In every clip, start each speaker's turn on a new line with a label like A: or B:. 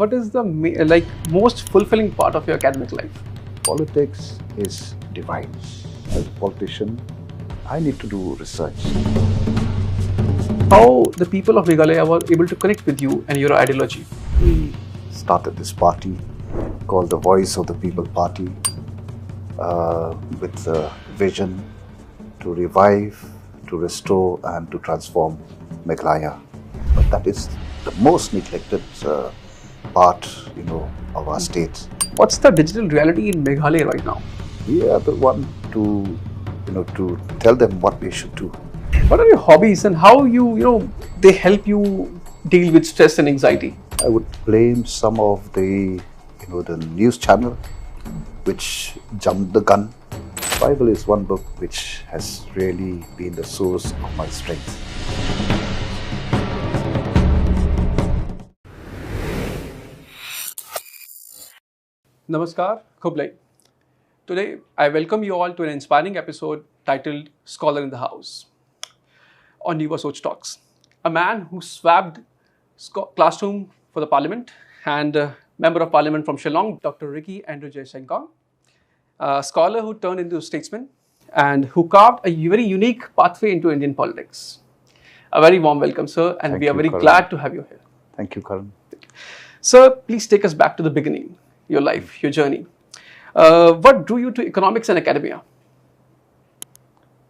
A: What is the most fulfilling part of your academic life?
B: Politics is divine. As a politician, I need to do research.
A: How the people of Meghalaya were able to connect with you and your ideology?
B: We started this party called the Voice of the People Party with the vision to revive, to restore and to transform Meghalaya. But that is the most neglected part, of our state.
A: What's the digital reality in Meghalaya right now?
B: We are the one to tell them what they should do.
A: What are your hobbies and how they help you deal with stress and anxiety?
B: I would blame some of the news channel which jumped the gun. Bible is one book which has really been the source of my strength.
A: Namaskar, Khublai. Today, I welcome you all to an inspiring episode titled Scholar in the House on Yuva Soch Talks. A man who swapped classroom for the parliament and Member of Parliament from Shillong, Dr.Ricky and Syngkon. A scholar who turned into a statesman and who carved a very unique pathway into Indian politics. A very warm welcome, sir, and we are very glad to have you here.
B: Thank you, Karan.
A: Sir, please take us back to the beginning, your life, your journey. What drew you to economics and academia?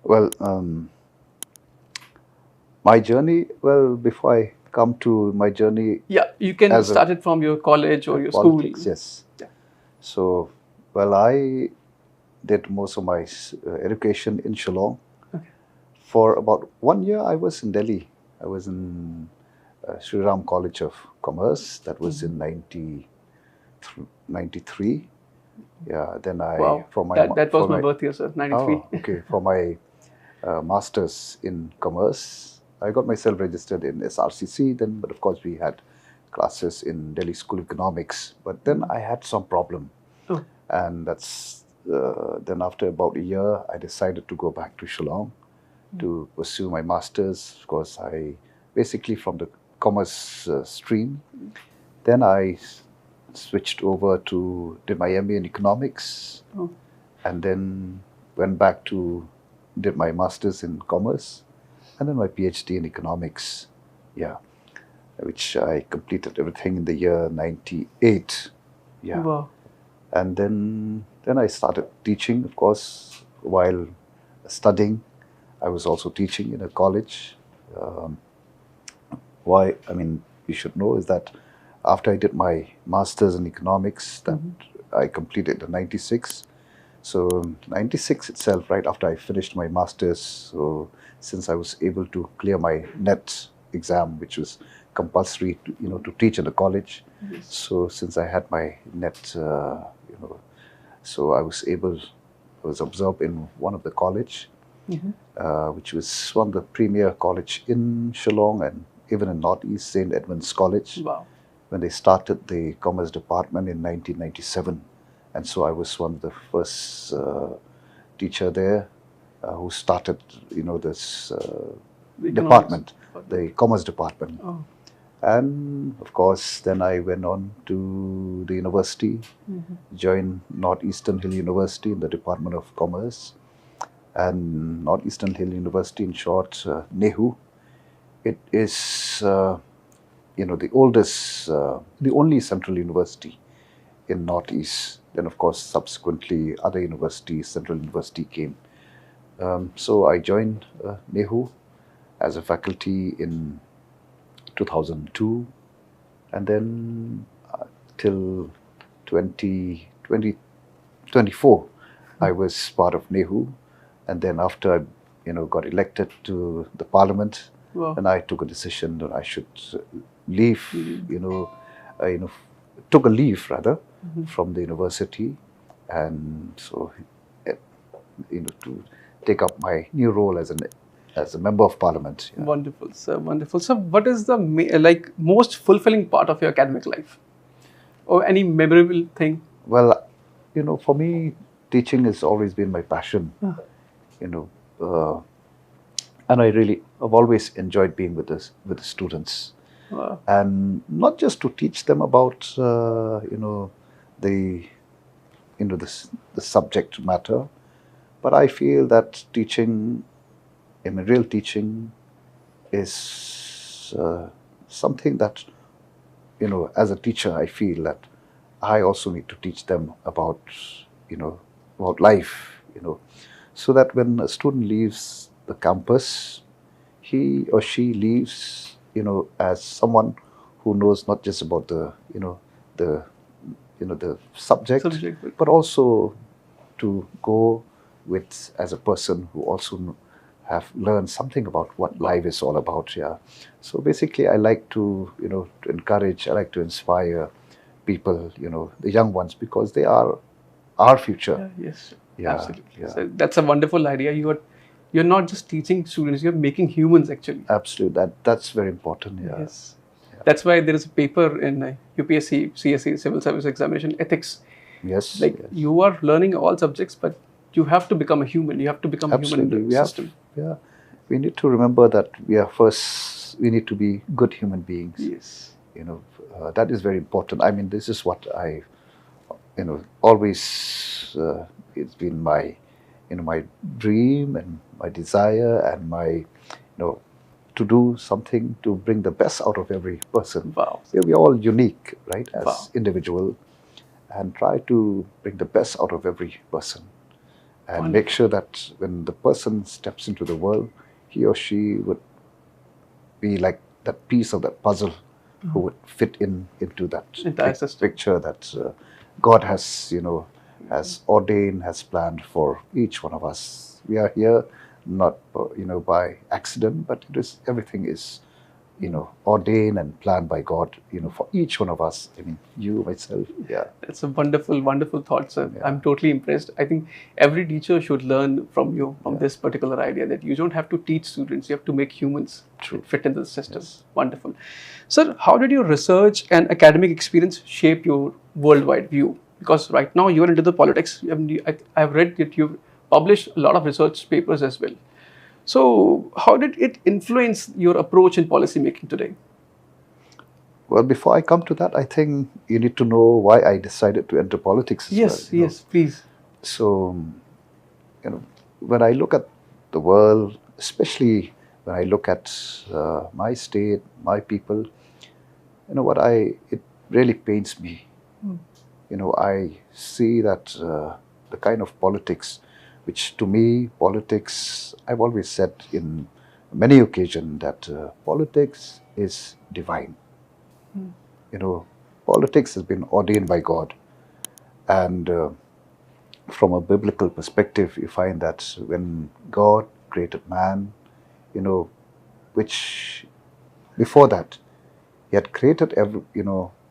B: Well, my journey, before I come to my journey...
A: Yeah, you can start it from your college or your
B: politics,
A: school.
B: Yes. Yeah. So, I did most of my education in Shillong.
A: Okay. For
B: about 1 year, I was in Delhi. I was in Sri Ram College of Commerce. That was in 93. Yeah, then I...
A: Wow, that was my birth year, sir, 93.
B: Oh, okay, for my master's in commerce, I got myself registered in SRCC then, but of course we had classes in Delhi School of Economics. But then I had some problem.
A: Oh.
B: And that's, then after about a year, I decided to go back to Shillong to pursue my master's. Of course, I basically from the commerce stream. Then I switched over to, did my MA in economics, and then went back to, did my master's in commerce, and then my PhD in economics, which I completed everything in the year 98. Yeah.
A: Wow.
B: And then I started teaching, of course, while studying. I was also teaching in a college. You should know is that after I did my master's in economics, that I completed in 96. So 96 itself, right after I finished my master's, so since I was able to clear my NET exam, which was compulsory to teach in the college.
A: Yes.
B: So since I had my NET, so I was absorbed in one of the college, which was one of the premier college in Shillong and even in Northeast, St. Edmund's College.
A: Wow.
B: When they started the commerce department in 1997. And so I was one of the first teacher there who started, this department, the commerce department.
A: Oh.
B: And of course, then I went on to the university, joined Northeastern Hill University in the Department of Commerce. And Northeastern Hill University, in short, NEHU, it is the oldest, the only central university in Northeast. Then, of course, subsequently, other universities, Central University came. So I joined NEHU as a faculty in 2002, and then till 2024, I was part of NEHU. And then after I, got elected to the parliament, and I took a decision that I should leave, took a leave rather from the university, and so to take up my new role as a member of parliament. Yeah.
A: Wonderful, sir. Wonderful. So, what is the most fulfilling part of your academic life, or any memorable thing?
B: Well, for me, teaching has always been my passion. And I've always enjoyed being with the students.
A: Wow.
B: and not just to teach them about the the subject matter, but I feel that teaching, I mean, real teaching is something that, as a teacher, I feel that I also need to teach them about, you know, about life, so that when a student leaves the campus, he or she leaves, as someone who knows not just about the, the subject,
A: Subject, but
B: but also to go with as a person who also have learned something about what life is all about. Yeah. So basically, I like to to encourage. I like to inspire people. The young ones, because they are our future.
A: yeah, yes,
B: Yeah.
A: absolutely.
B: Yeah.
A: So that's a wonderful idea. You're not just teaching students; you're making humans actually.
B: Absolutely. That's very important. Yeah.
A: Yes.
B: Yeah.
A: That's why there is a paper in UPSC, CSE, Civil Service Examination Ethics.
B: Yes.
A: Like
B: Yes.
A: you are learning all subjects, but you have to become a human. You have to become a human in
B: Absolutely.
A: the system.
B: Yeah. We need to remember that we need to be good human beings.
A: Yes.
B: That is very important. I mean, this is what I, always, it's been my, my dream and my desire and my, to do something to bring the best out of every person.
A: Wow.
B: Yeah, we're all unique, right,
A: Wow.
B: as individual, and try to bring the best out of every person, and make
A: Wonderful.
B: sure that when the person steps into the world, he or she would be like that piece of that puzzle who would fit into that
A: Entire system.
B: picture that God has, has ordained, has planned for each one of us. We are here not, by accident, but it is everything is, ordained and planned by God, for each one of us. I mean, you, myself, yeah.
A: It's a wonderful, wonderful thought, sir.
B: Yeah.
A: I'm totally impressed. I think every teacher should learn from you, from
B: Yeah.
A: this particular idea that you don't have to teach students, you have to make humans
B: True.
A: fit into the system.
B: Yes.
A: Wonderful. Sir, how did your research and academic experience shape your worldwide view? Because right now you are into the politics. I've read that you've published a lot of research papers as well. So, how did it influence your approach in policy making today?
B: Well, before I come to that, I think you need to know why I decided to enter politics as well.
A: Yes, yes, please.
B: So, when I look at the world, especially when I look at my state, my people, it really pains me. I see that the kind of politics, which to me, politics, I've always said in many occasions that politics is divine. Politics has been ordained by God. And from a biblical perspective, you find that when God created man, which before that, he had created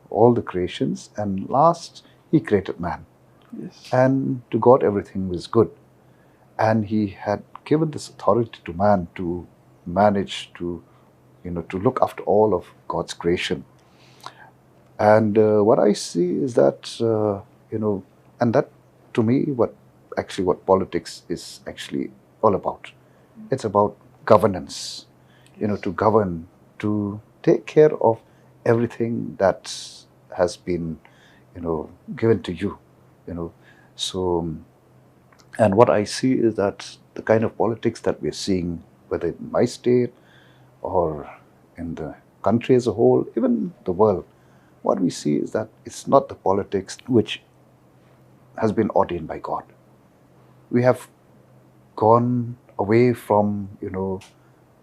B: all the creations, and last he created man.
A: Yes.
B: And to God everything was good. And he had given this authority to man to manage, to look after all of God's creation. And what I see is that, and that to me, what politics is actually all about. It's about governance, to govern, to take care of everything that has been, given to you, So, and what I see is that the kind of politics that we're seeing, whether in my state or in the country as a whole, even the world, what we see is that it's not the politics which has been ordained by God. We have gone away from,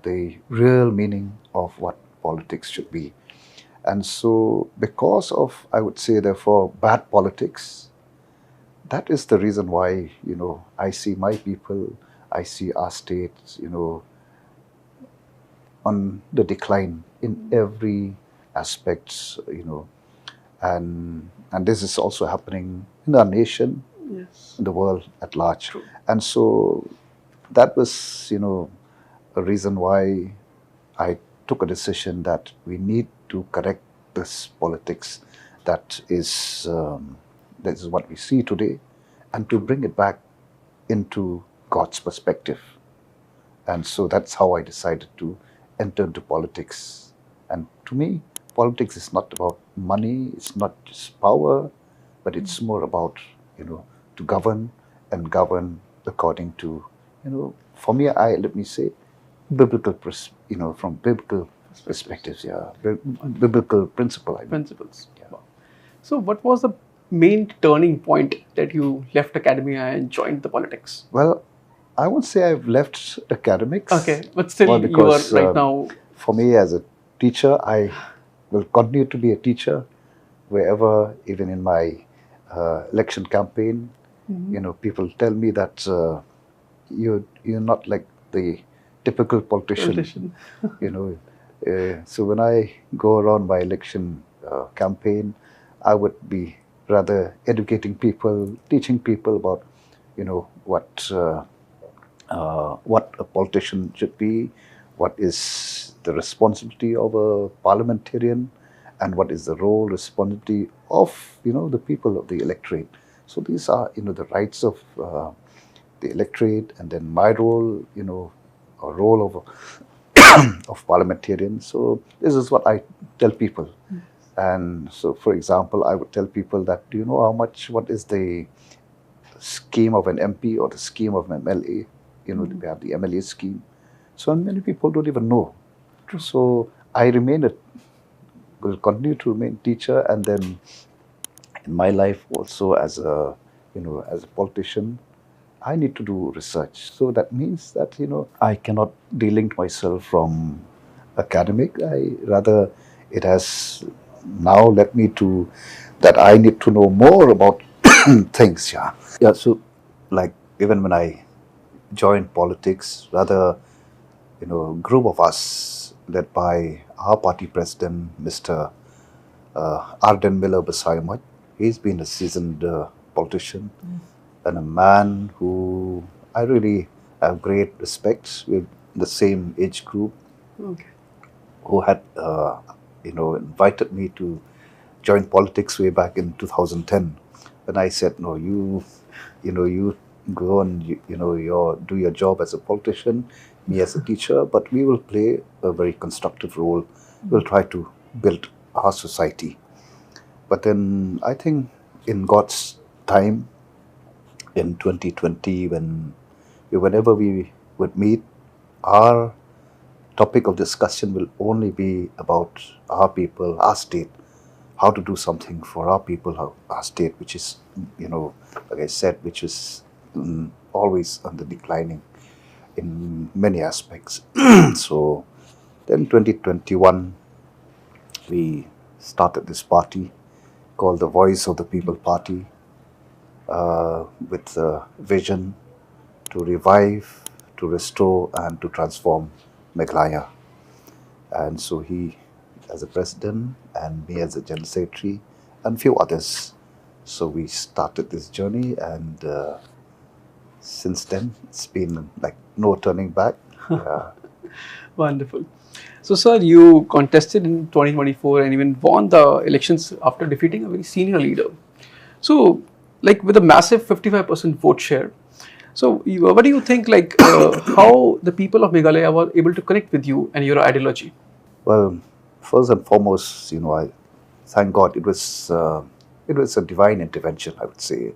B: the real meaning of what politics should be. And so, because of, I would say, therefore, bad politics, that is the reason why, I see my people, I see our states, on the decline in every aspect, and this is also happening in our nation,
A: Yes.
B: in the world at large.
A: True.
B: And so that was, a reason why I took a decision that we need to correct this politics that is what we see today, and to bring it back into God's perspective. And so that's how I decided to enter into politics. And to me, politics is not about money, it's not just power, but it's more about, to govern and govern according to, for me, let me say, biblical, from biblical perspectives, biblical principle.
A: Principles.
B: Yeah.
A: Wow. So, what was the main turning point that you left academia and joined the politics?
B: Well, I won't say I've left academics.
A: Okay, but still,
B: Well,
A: you are
B: because
A: right now.
B: for me as a teacher, I will continue to be a teacher wherever, even in my election campaign. People tell me that you're not like the typical politician. So when I go around my election campaign, I would be rather educating people, teaching people about, what a politician should be, what is the responsibility of a parliamentarian, and what is the role, responsibility of, the people of the electorate. So these are, the rights of the electorate, and then my role, a role of parliamentarian. So this is what I tell people. And so, for example, I would tell people that, do you know what is the scheme of an MP or the scheme of an MLA? We have the MLA scheme. So many people don't even know.
A: True.
B: So I will continue to remain teacher, and then in my life also as a politician, I need to do research. So that means that, I cannot delink myself from academic. It has now led me to that I need to know more about things. Yeah. So like even when I joined politics, rather, a group of us led by our party president, Mr. Arden Miller Basaimat. He's been a seasoned politician and a man who I really have great respect with, the same age group,
A: Okay.
B: who had invited me to join politics way back in 2010. And I said, no, you go and do your job as a politician, me as a teacher, but we will play a very constructive role. We'll try to build our society. But then I think in God's time, in 2020, whenever we would meet, our topic of discussion will only be about our people, our state, how to do something for our people, our state, which is, like I said, which is always on the declining in many aspects. So then 2021, we started this party called the Voice of the People Party, with a vision to revive, to restore, and to transform Meghalaya. And so he, as a president, and me as a general secretary, and few others. So we started this journey, and since then it's been like no turning back. Yeah.
A: Wonderful. So, sir, you contested in 2024 and even won the elections after defeating a very senior leader. So, like with a massive 55% vote share. So, what do you think, how the people of Meghalaya were able to connect with you and your ideology?
B: Well, first and foremost, I thank God it was a divine intervention, I would say,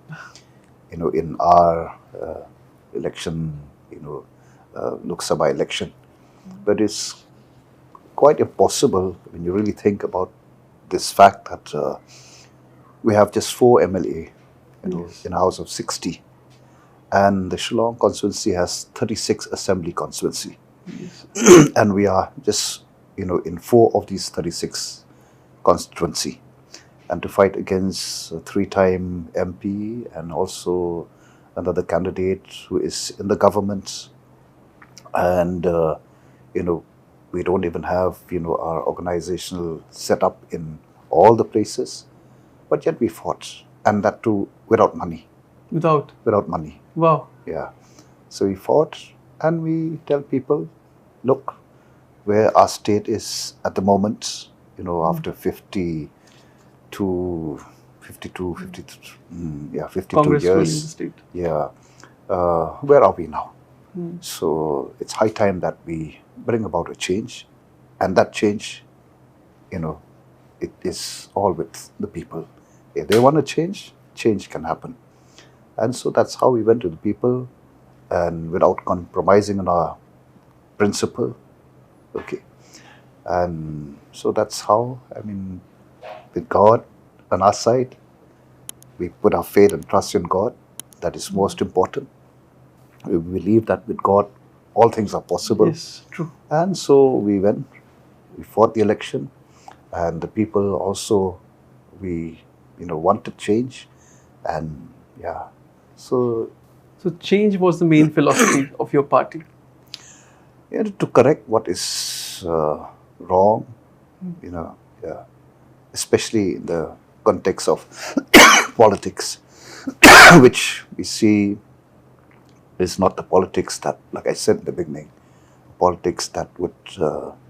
B: in our election, Lok Sabha election. But it's quite impossible when you really think about this fact that we have just 4 MLA, in a house of 60. And the Shillong constituency has 36 assembly constituency.
A: Yes.
B: And we are just, in 4 of these 36 constituency. And to fight against a 3-time MP and also another candidate who is in the government. And, we don't even have, our organizational setup in all the places. But yet we fought. And that too without money.
A: Without
B: money.
A: Wow.
B: Yeah. So we fought, and we tell people, look, where our state is at the moment, after 52
A: Congress ruling the
B: years.
A: state.
B: Yeah. Where are we now? So it's high time that we bring about a change, and that change, it is all with the people. If they want to change, change can happen. And so that's how we went to the people, and without compromising on our principle. Okay. And so that's how, I mean, with God on our side, we put our faith and trust in God. That is most important. We believe that with God, all things are possible.
A: Yes, true.
B: And so we went, we fought the election, and the people also, we, wanted change. And yeah, so
A: So change was the main philosophy of your party.
B: to correct what is wrong, yeah, especially in the context of politics, which we see is not the politics that, like I said in the beginning, politics that would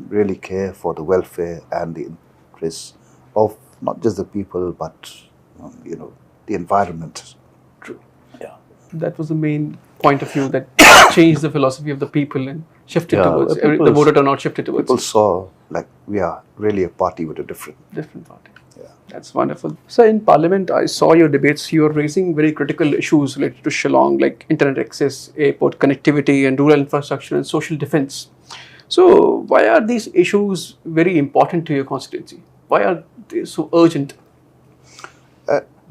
B: really care for the welfare and the interests of not just the people, but the environment.
A: True.
B: Yeah.
A: That was the main point of view that changed the philosophy of the people and shifted
B: Yeah,
A: towards
B: the
A: the voter turnout shifted towards
B: People saw like we are really a party with a different.
A: party.
B: Yeah.
A: That's wonderful. So in Parliament, I saw your debates. You were raising very critical issues related to Shillong, like internet access, airport connectivity, and rural infrastructure and social defense. So why are these issues very important to your constituency? Why are they so urgent?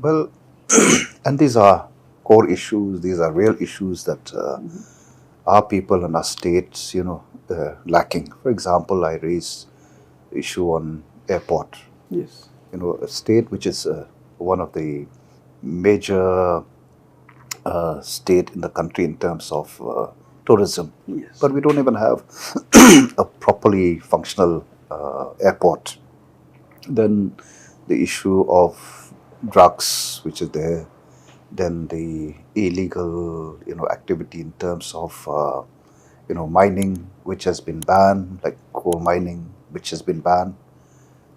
B: Well, and these are core issues. These are real issues that our people and our states, lacking. For example, I raised the issue on airport.
A: Yes.
B: A state which is one of the major state in the country in terms of tourism.
A: Yes.
B: But we don't even have a properly functional airport. Then the issue of drugs, which is there. Then the illegal, activity in terms of, mining, which has been banned, like coal mining, which has been banned.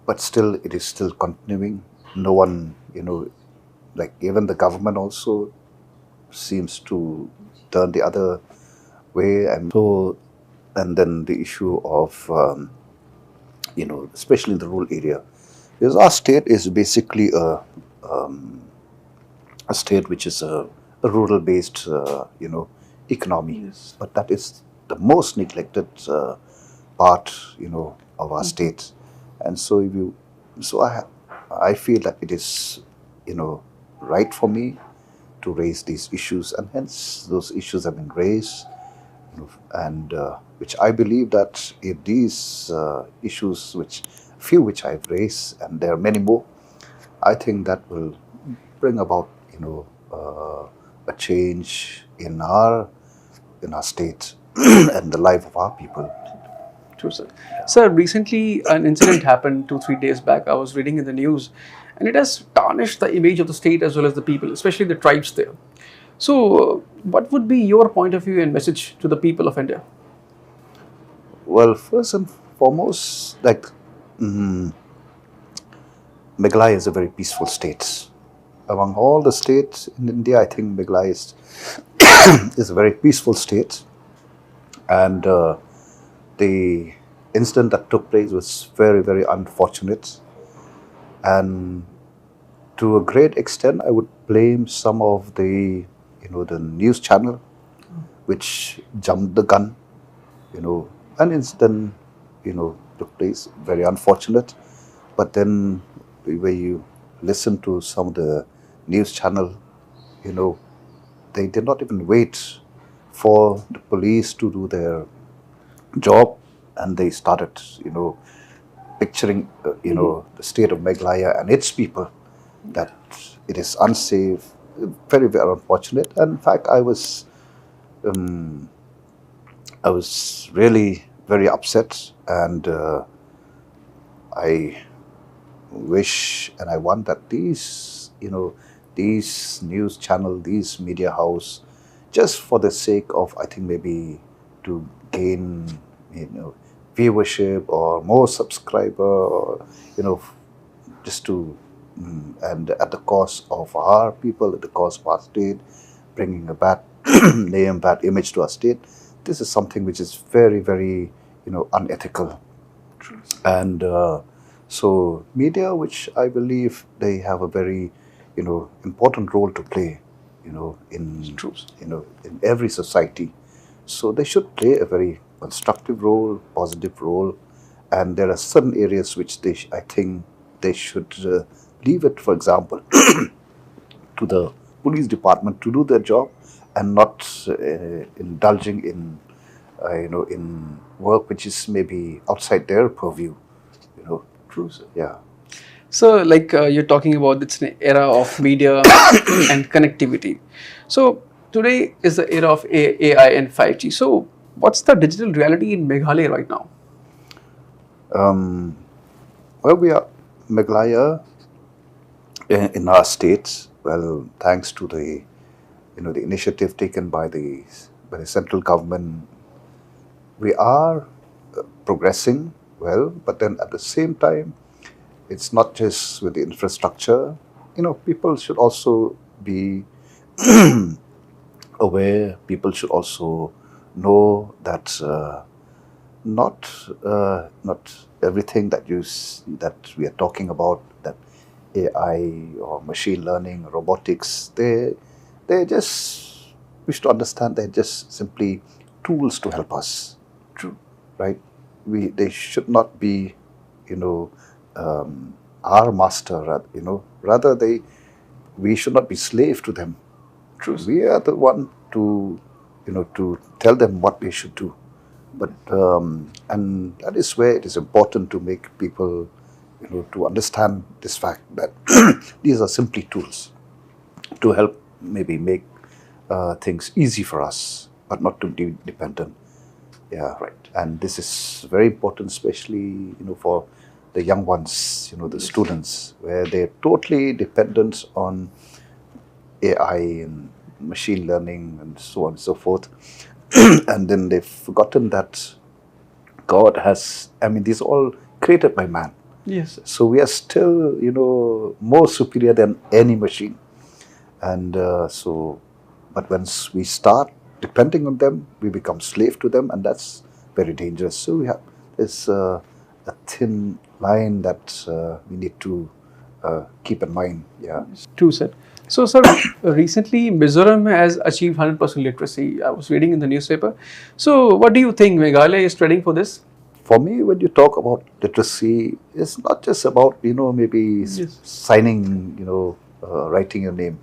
B: But still, it is still continuing. No one, like even the government also seems to turn the other way. And so, and then the issue of, especially in the rural area, because our state is basically a state which is a rural-based, economy.
A: Yes.
B: But that is the most neglected part, of our state. And so I feel that it is, right for me to raise these issues, and hence those issues have been raised, and which I believe that if these issues, which I've raised, and there are many more, I think that will bring about, a change in our state and the life of our people.
A: True, sir. Sir, recently an incident happened 2-3 days back. I was reading in the news, and it has tarnished the image of the state as well as the people, especially the tribes there. So, what would be your point of view and message to the people of India?
B: Well, first and foremost, like Meghalaya is a very peaceful state. Among all the states in India, I think Meghalaya is a very peaceful state. And the incident that took place was very, very unfortunate. And to a great extent, I would blame some of the, the news channel, which jumped the gun, an incident, took place, very unfortunate. But then when you listen to some of the news channel, they did not even wait for the police to do their job, and they started, picturing, the state of Meghalaya and its people, that it is unsafe, very, very unfortunate. And in fact, I was really very upset, and I wish and I want that these news channel, these media house, just for the sake of, I think maybe to gain, viewership or more subscriber, or, just to, and at the cost of our people, at the cost of our state, bringing a bad name, bad image to our state. This is something which is very, very, unethical.
A: True.
B: And So media, which I believe they have a very, important role to play,
A: True.
B: in every society. So they should play a very constructive role, positive role, and there are certain areas which I think they should leave it, for example, to the police department to do their job, and not indulging in, in work which is maybe outside their purview. You know,
A: True, sir.
B: yeah.
A: So, like you're talking about, it's an era of media and connectivity. So, today is the era of AI and 5G. So, what's the digital reality in Meghalaya right now?
B: Well, we are Meghalaya in our states. Well, thanks to the, the initiative taken by the central government, we are progressing well. But then at the same time, it's not just with the infrastructure. People should also be aware. People should also know that not everything that we are talking about, that AI or machine learning, robotics, they just, we should understand they're just simply tools to help us.
A: True.
B: Right? They should not be, you know, our master. Rather we should not be slave to them.
A: True.
B: We are the one to, to tell them what they should do. But and that is where it is important to make people, to understand this fact that these are simply tools to help maybe make things easy for us, but not to be dependent. Yeah,
A: Right.
B: And this is very important, especially for the young ones, the students, where they're totally dependent on AI and machine learning and so on and so forth. And then they've forgotten that God has, these are all created by man.
A: Yes.
B: So we are still, more superior than any machine. And but once we start depending on them, we become slave to them, and that's very dangerous. So we have this a thin line that we need to keep in mind. Yeah.
A: True, sir. So, sir, recently Mizoram has achieved 100% literacy. I was reading in the newspaper. So, what do you think Meghalaya is trending for this?
B: For me, when you talk about literacy, it's not just about, maybe
A: Yes.
B: signing, writing your name.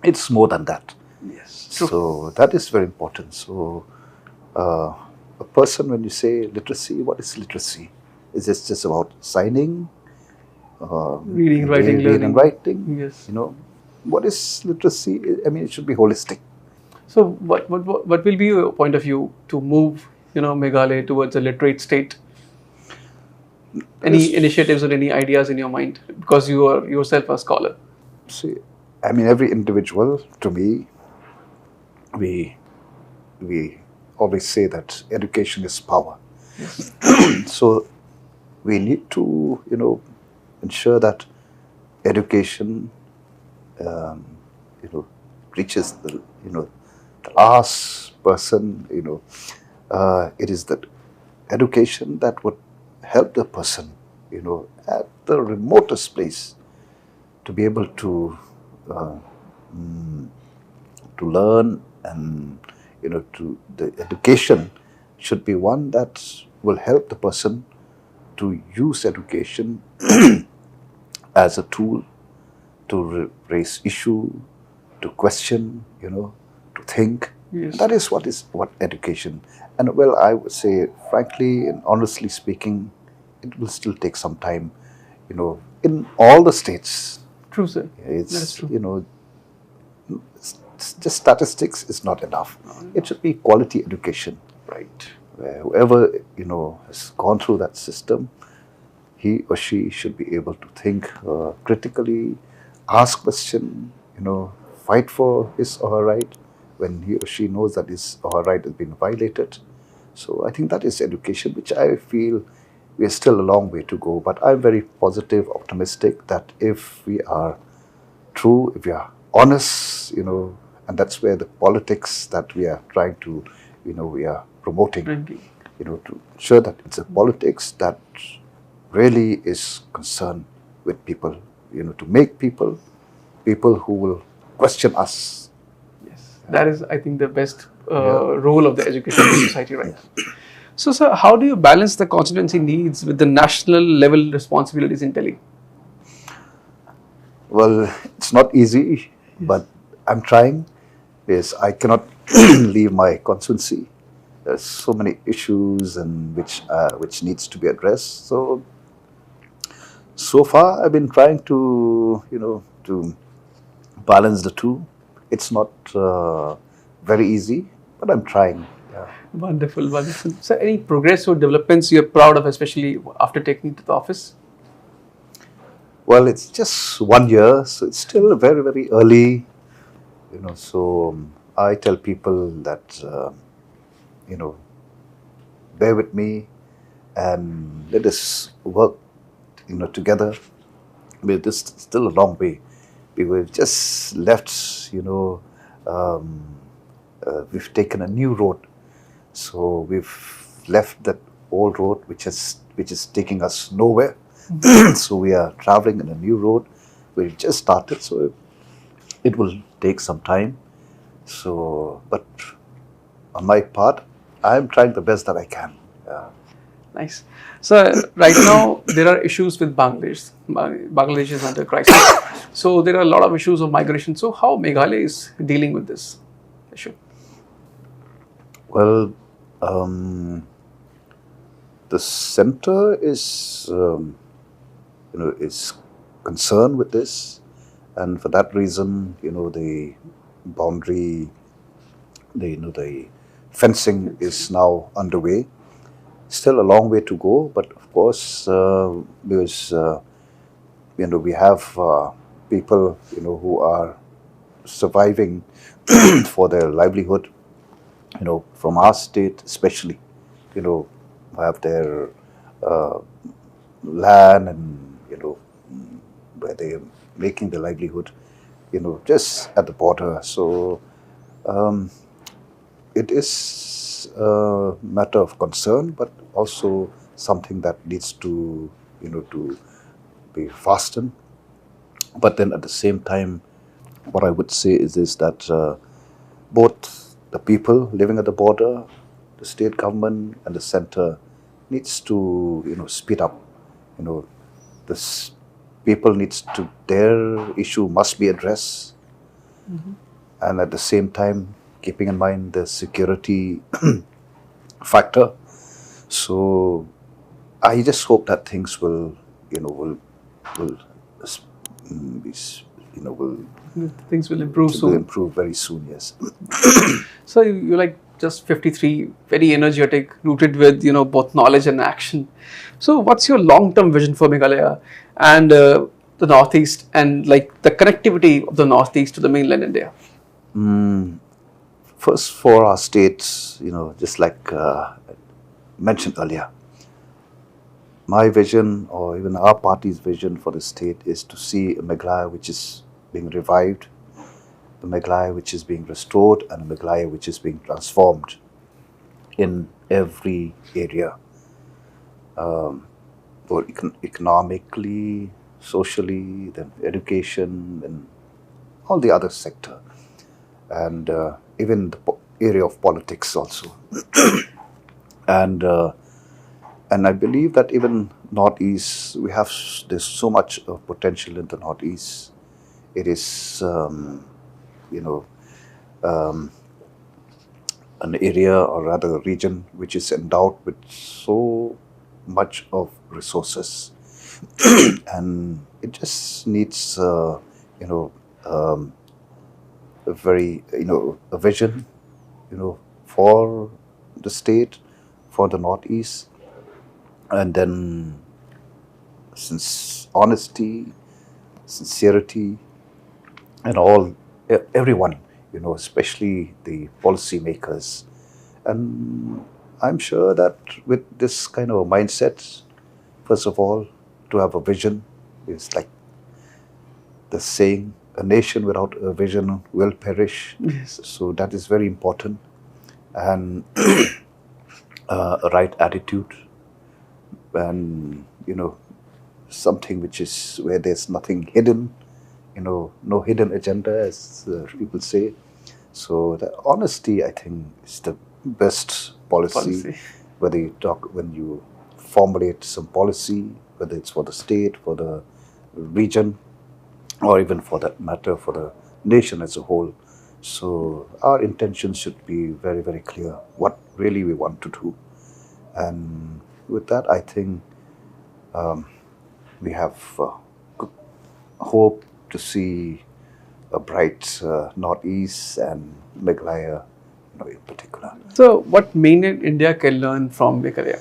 B: It's more than that.
A: Yes. True.
B: So that is very important. So a person, when you say literacy, what is literacy? Is it just about signing,
A: Reading, writing,
B: reading
A: learning.
B: and writing?
A: Yes.
B: What is literacy? It should be holistic.
A: So, what will be your point of view to move, Meghalaya towards a literate state? Any initiatives or any ideas in your mind? Because you are yourself a scholar.
B: See, every individual, to me, we always say that education is power. So we need to, ensure that education, reaches the last person. It is that education that would help the person, at the remotest place, to be able to learn, and to the education should be one that will help the person to use education as a tool to raise issue, to question, to think.
A: Yes.
B: That is what education. And well, I would say, frankly and honestly speaking, it will still take some time, in all the states.
A: True, sir.
B: It's,
A: That's true.
B: Just statistics is not enough. It should be quality education.
A: Right.
B: Where whoever, has gone through that system, he or she should be able to think critically, ask question, fight for his or her right when he or she knows that his or her right has been violated. So I think that is education, which I feel we are still a long way to go. But I'm very positive, optimistic that if we are true, if we are honest, and that's where the politics that we are trying to, we are promoting,
A: Frankly.
B: to ensure that it's a politics that really is concerned with people, to make people who will question us.
A: Yes, that is, I think, the best role of the education in society right now. So, sir, how do you balance the constituency needs with the national level responsibilities in Delhi?
B: Well, it's not easy, but I'm trying. Yes, I cannot leave my constituency. There's so many issues and which needs to be addressed. So far I've been trying to to balance the two. It's not very easy, but I'm trying. Yeah.
A: Wonderful, wonderful. So, any progress or developments you're proud of, especially after taking to the office?
B: Well, it's just 1 year, so it's still very, very early. So I tell people that you know bear with me and let us work together. This still a long way. We've just left. Um, we've taken a new road. So we've left that old road, which is taking us nowhere. So we are traveling in a new road. We've just started, so it will take some time. So, but on my part, I'm trying the best that I can.
A: Nice. So, right now, there are issues with Bangladesh. Bangladesh is under crisis. So, there are a lot of issues of migration. So, how Meghalaya is dealing with this issue?
B: Well, the center is is concerned with this, and for that reason, the boundary, the fencing is now underway. Still a long way to go, but of course, because we have people who are surviving for their livelihood, from our state especially, have their uh, land and where they are making their livelihood, just at the border. So it is a matter of concern, but also something that needs to to be fastened. But then at the same time, what I would say is that both the people living at the border, the state government, and the center needs to speed up. You know, this people needs to their issue must be addressed, and at the same time keeping in mind the security factor. So I just hope that things will will be, will
A: Things will improve
B: will
A: soon.
B: improve very soon. Yes.
A: So, you're like just 53, very energetic, rooted with, both knowledge and action. So, what's your long-term vision for Meghalaya and the Northeast and like the connectivity of the Northeast to the mainland India?
B: First, for our states, just like mentioned earlier, my vision, or even our party's vision for the state, is to see a Meghalaya which is being revived, a Meghalaya which is being restored, and a Meghalaya which is being transformed in every area, or economically, socially, then education, and all the other sector, and even the area of politics also. And I believe that even Northeast, there's so much of potential in the Northeast. It is you know an area, or rather a region, which is endowed with so much of resources, and it just needs a very a vision for the state, for the Northeast, and then since honesty, sincerity, and everyone, especially the policymakers. And I'm sure that with this kind of mindset, first of all, to have a vision is like the saying, a nation without a vision will perish.
A: Yes.
B: So that is very important. And a right attitude, and something which is where there's nothing hidden, no hidden agenda, as people say. So the honesty, I think, is the best policy. When you formulate some policy, whether it's for the state, for the region, or even for that matter for the nation as a whole. So our intention should be very, very clear what really we want to do. And with that, I think we have good hope to see a bright Northeast and Meghalaya, in particular.
A: So, what mainland India can learn from Meghalaya?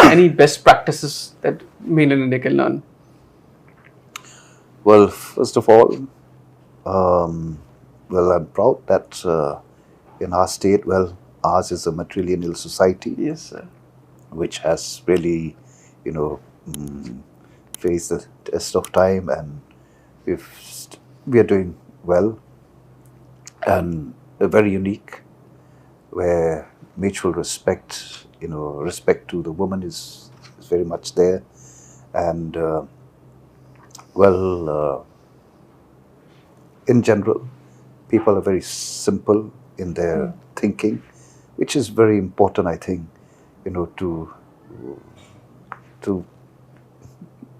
A: Any best practices that mainland India can learn?
B: Well, first of all, I'm proud that in our state, ours is a matrilineal society.
A: Yes, sir.
B: Which has really, faced the test of time, and we are doing well, and very unique, where mutual respect, respect to the woman is very much there, and in general, people are very simple in their thinking, which is very important, I think, to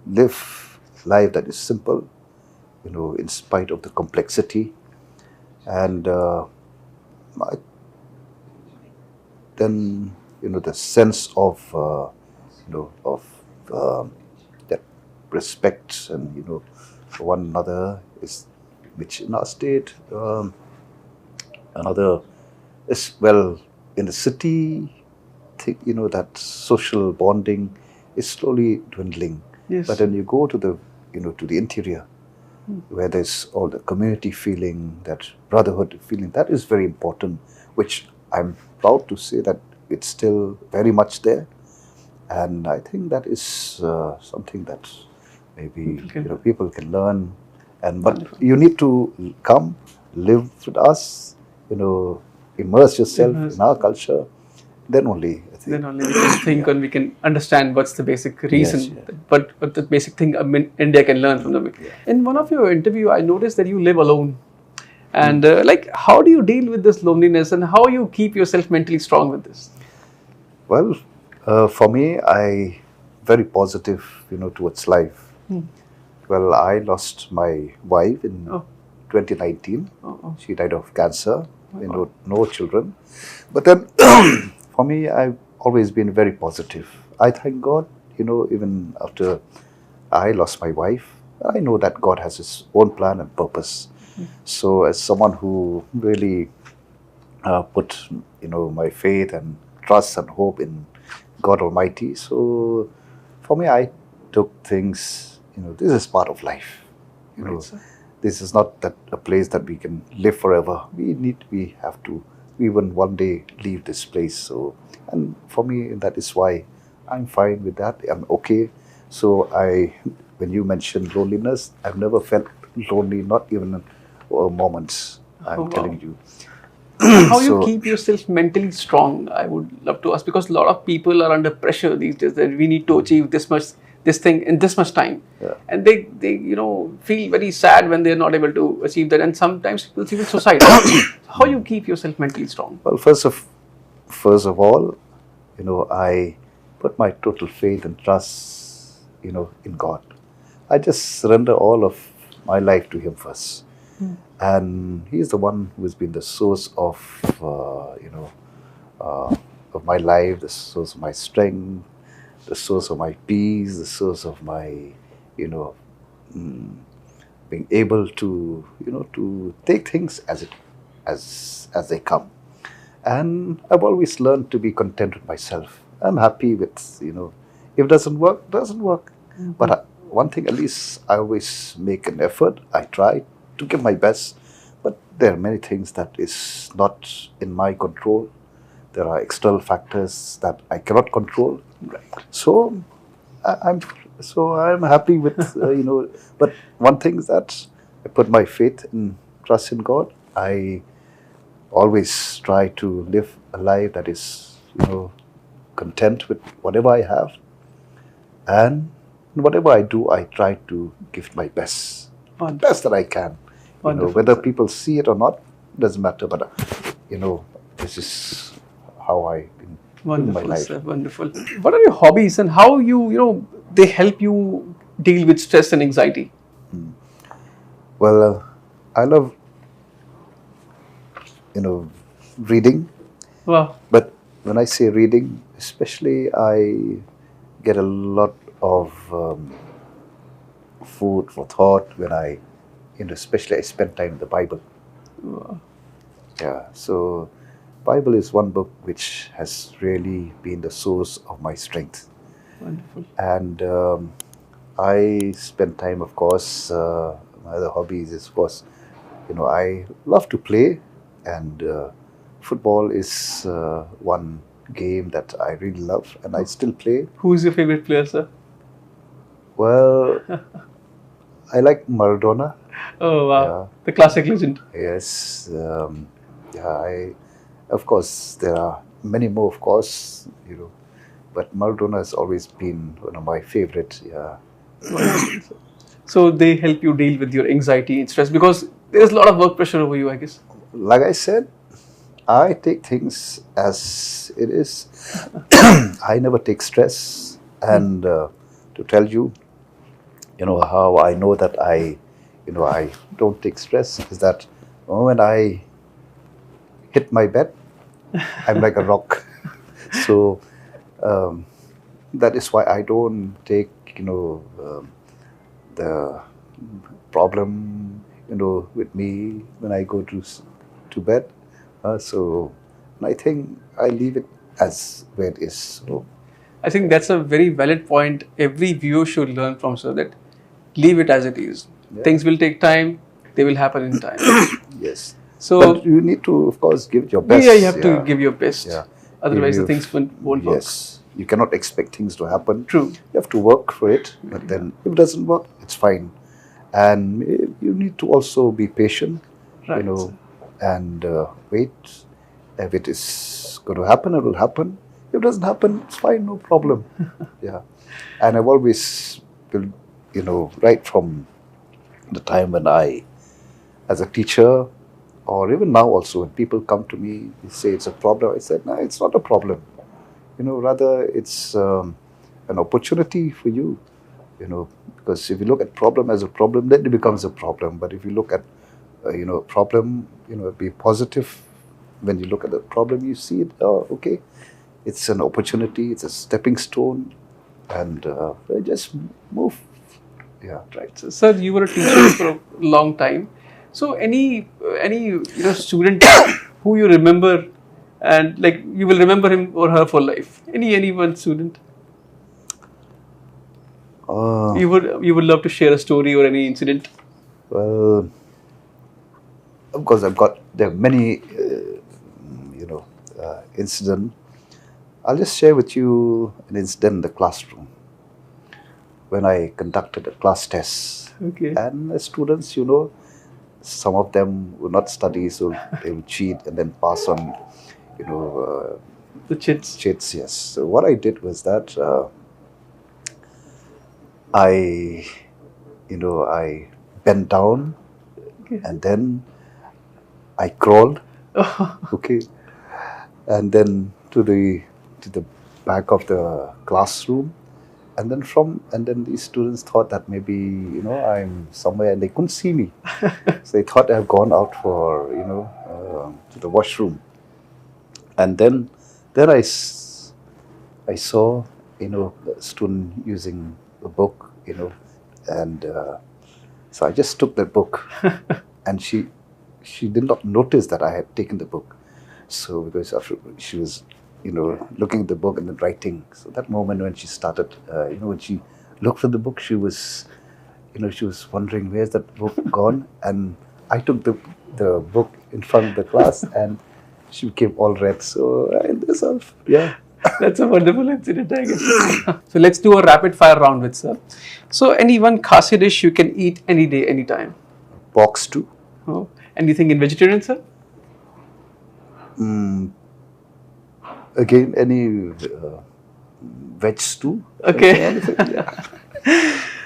B: live life that is simple, in spite of the complexity, and then the sense of that respect and for one another is, which in our state, another is, in the city, that social bonding is slowly dwindling.
A: Yes.
B: But when you go to the to the interior, where there's all the community feeling, that brotherhood feeling, that is very important, which I'm proud to say that it's still very much there. And I think that is something that maybe people can learn. But you need to come, live with us, immerse yourself in our culture. Then only, I think.
A: Then only we can think and we can understand what's the basic reason,
B: Yes,
A: but the basic thing India can learn from them. In one of your interview, I noticed that you live alone. And how do you deal with this loneliness, and how you keep yourself mentally strong with this?
B: Well, for me, I very positive, towards life. Well, I lost my wife in 2019. She died of cancer. No children. But then, for me, I've always been very positive. I thank God, even after I lost my wife, I know that God has His own plan and purpose. So, as someone who really put, my faith and trust and hope in God Almighty, so for me, I took things, this is part of life. This is not that a place that we can live forever. We have to even one day leave this place. So, and for me, that is why I'm fine with that. I'm okay. So when you mentioned loneliness, I've never felt lonely, not even moments. I'm telling you.
A: How you keep yourself mentally strong? I would love to ask, because a lot of people are under pressure these days that we need to achieve this thing in this much time, and they feel very sad when they're not able to achieve that, and sometimes people even suicide. How you keep yourself mentally strong?
B: Well, first of all, I put my total faith and trust, in God. I just surrender all of my life to Him first. And He's the one who has been the source of, of my life, the source of my strength, the source of my peace, the source of my, being able to, to take things as they come. And I've always learned to be content with myself. I'm happy with, if it doesn't work, doesn't work. But one thing, at least, I always make an effort. I try to give my best. But there are many things that is not in my control. There are external factors that I cannot control.
A: Right.
B: So I'm happy with, But one thing is that I put my faith and trust in God. I always try to live a life that is, content with whatever I have. And whatever I do, I try to give my best,
A: Wonderful.
B: best that I can.
A: Wonderful,
B: Whether
A: sir.
B: people see it or not doesn't matter. But this is how I been in my
A: Wonderful,
B: life.
A: sir. Wonderful. What are your hobbies and how they help you deal with stress and anxiety?
B: Well, I love reading.
A: Wow.
B: But when I say reading, especially, I get a lot of food for thought when especially I spend time in the Bible.
A: Wow.
B: Yeah, so Bible is one book which has really been the source of my strength.
A: Wonderful.
B: And I spend time, of course, my other hobbies is, of course, I love to play, and football is one game that I really love, and I still play.
A: Who is your favorite player, sir?
B: Well, I like Maradona.
A: Oh, wow.
B: Yeah.
A: The classic legend.
B: Yes. Of course, there are many more, of course, but Maradona has always been one of my favorite. Yeah.
A: Wonderful, sir. So they help you deal with your anxiety and stress because there is a lot of work pressure over you, I guess.
B: Like I said, I take things as it is. I never take stress. And to tell you, how I know that I don't take stress is that when I hit my bed, I'm like a rock. So that is why I don't take, the problem, with me when I go to bed. So I think I leave it as where it is. So,
A: I think that's a very valid point. Every viewer should learn from, sir, that leave it as it is.
B: Yeah.
A: Things will take time. They will happen in time.
B: yes.
A: So
B: But you need to, of course, give your best.
A: yeah, you have to give your best.
B: Yeah.
A: Otherwise, the
B: You-
A: things won't work.
B: Yes. You cannot expect things to happen.
A: True.
B: You have to work for it. But then if it doesn't work, it's fine. And you need to also be patient,
A: Right.
B: and wait. If it is going to happen, it will happen. If it doesn't happen, it's fine, no problem. Yeah. And I've always been, right from the time when as a teacher, or even now also, when people come to me, they say it's a problem. I said, no, it's not a problem. Rather it's an opportunity for you. Because if you look at problem as a problem, then it becomes a problem. But if you look at, problem, be positive. When you look at the problem, you see it, okay, it's an opportunity, it's a stepping stone, and just move. Yeah.
A: Right. So, sir, you were a teacher for a long time. So any student who you remember and like you will remember him or her for life. Any one student you would love to share a story or any incident.
B: Well, of course, there are many, incident. I'll just share with you an incident in the classroom when I conducted a class test.
A: Okay.
B: And the students, some of them will not study, so they will cheat and then pass on,
A: The chits.
B: chits. Yes. So what I did was that I bent down,
A: Okay.
B: and then I crawled. Okay. And then to the back of the classroom, and then these students thought that maybe I'm somewhere and they couldn't see me, so they thought I've gone out for to the washroom, and then I saw a student using a book, and so I just took that book, and she did not notice that I had taken the book. So because after she was, looking at the book and then writing. So that moment when she started, when she looked for the book, she was, she was wondering where's that book gone. And I took the book in front of the class, and she became all red. So yeah.
A: That's a wonderful incident, I guess. So let's do a rapid fire round with sir. So any one khasi dish you can eat any day, anytime.
B: Box too.
A: Oh. Anything in vegetarian, sir?
B: Again, any veg stew?
A: Okay.
B: Anything, yeah.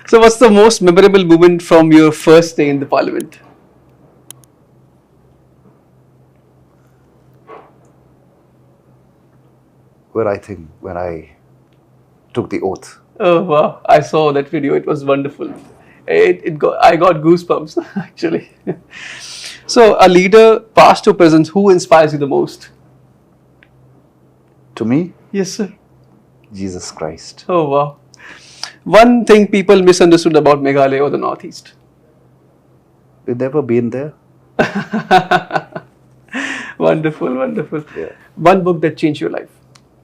A: So what's the most memorable moment from your first day in the parliament?
B: Well, I think when I took the oath.
A: Oh wow, I saw that video. It was wonderful. I got goosebumps actually. So a leader, past or present, who inspires you the most?
B: To me,
A: Yes, sir.
B: Jesus Christ.
A: Oh wow. One thing people misunderstood about Meghalaya or the Northeast.
B: We've never been there.
A: Wonderful, wonderful.
B: Yeah.
A: One book that changed your life.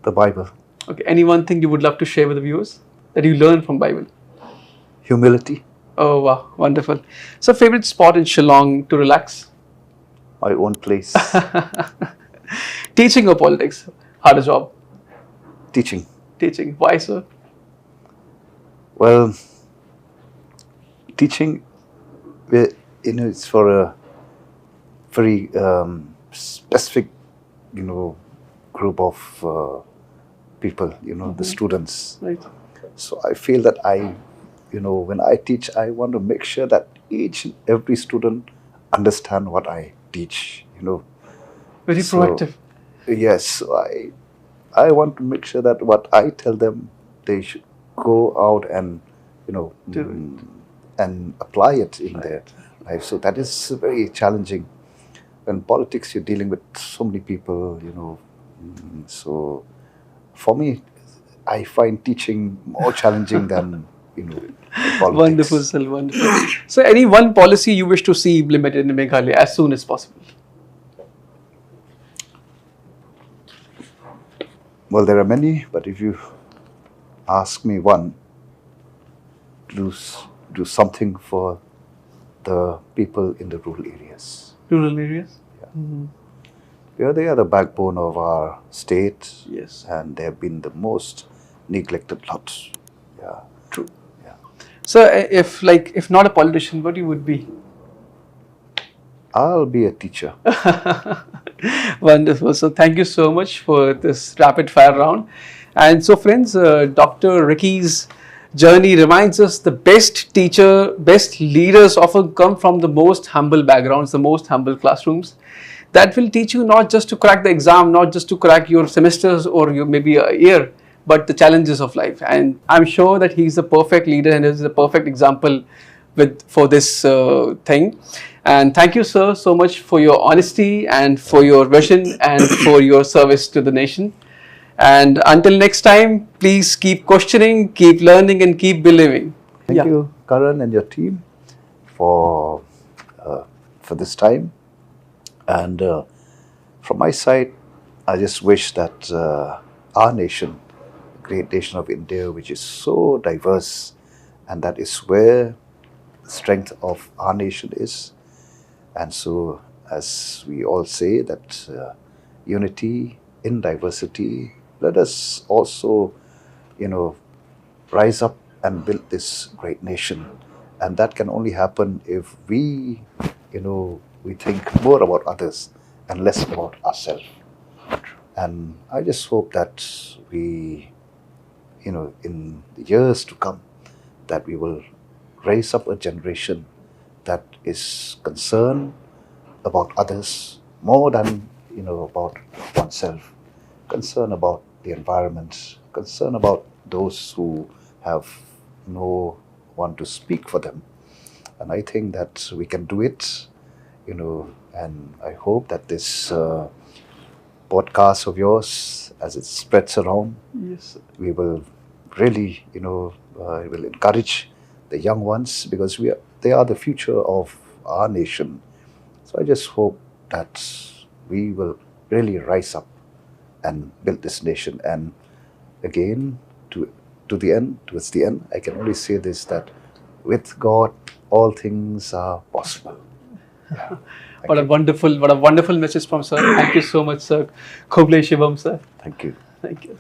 B: The Bible.
A: Okay. Any one thing you would love to share with the viewers that you learned from Bible?
B: Humility.
A: Oh wow, wonderful. So favorite spot in Shillong to relax?
B: My own place.
A: Teaching or politics? Harder job?
B: Teaching.
A: Teaching. Why, sir?
B: Well, teaching, it's for a very specific, group of people, the students.
A: Right.
B: So I feel that when I teach, I want to make sure that each and every student understand what I teach,
A: Very
B: So,
A: proactive.
B: Yes, so I want to make sure that what I tell them, they should go out and,
A: Do
B: and apply it in their life. So that is very challenging. In politics, you're dealing with so many people, So for me, I find teaching more challenging than, politics.
A: Wonderful, sir. Wonderful. So, any one policy you wish to see implemented in Meghalaya as soon as possible?
B: Well, there are many, but if you ask me one, do something for the people in the rural areas.
A: Rural areas?
B: Yeah, they are the backbone of our state.
A: Yes.
B: And they have been the most neglected lot. Yeah.
A: True.
B: Yeah.
A: So, if not a politician, what you would be?
B: I'll be a teacher.
A: Wonderful. So, thank you so much for this rapid fire round. And so, friends, Dr. Ricky's journey reminds us the best teacher, best leaders often come from the most humble backgrounds, the most humble classrooms. That will teach you not just to crack the exam, not just to crack your semesters or your maybe a year, but the challenges of life. And I'm sure that he's the perfect leader and is a perfect example for this thing. And thank you, sir, so much for your honesty and for your vision and for your service to the nation. And until next time, please keep questioning, keep learning, and keep believing.
B: Thank you, Karan, and your team for this time. And from my side, I just wish that our nation, the great nation of India, which is so diverse, and that is where the strength of our nation is. And so, as we all say, that unity in diversity, let us also, rise up and build this great nation. And that can only happen if we, we think more about others and less about ourselves. And I just hope that we, in the years to come, that we will raise up a generation that is concerned about others more than, about oneself, concerned about the environment, concerned about those who have no one to speak for them. And I think that we can do it, and I hope that this podcast of yours, as it spreads around,
A: Yes.
B: we will really, it will encourage the young ones, because they are the future of our nation. So I just hope that we will really rise up and build this nation. And again, towards the end, I can only say this, that with God, all things are possible. Yeah.
A: What a wonderful message from sir. Thank you so much, sir. Koble Shivam, sir.
B: Thank you.
A: Thank you.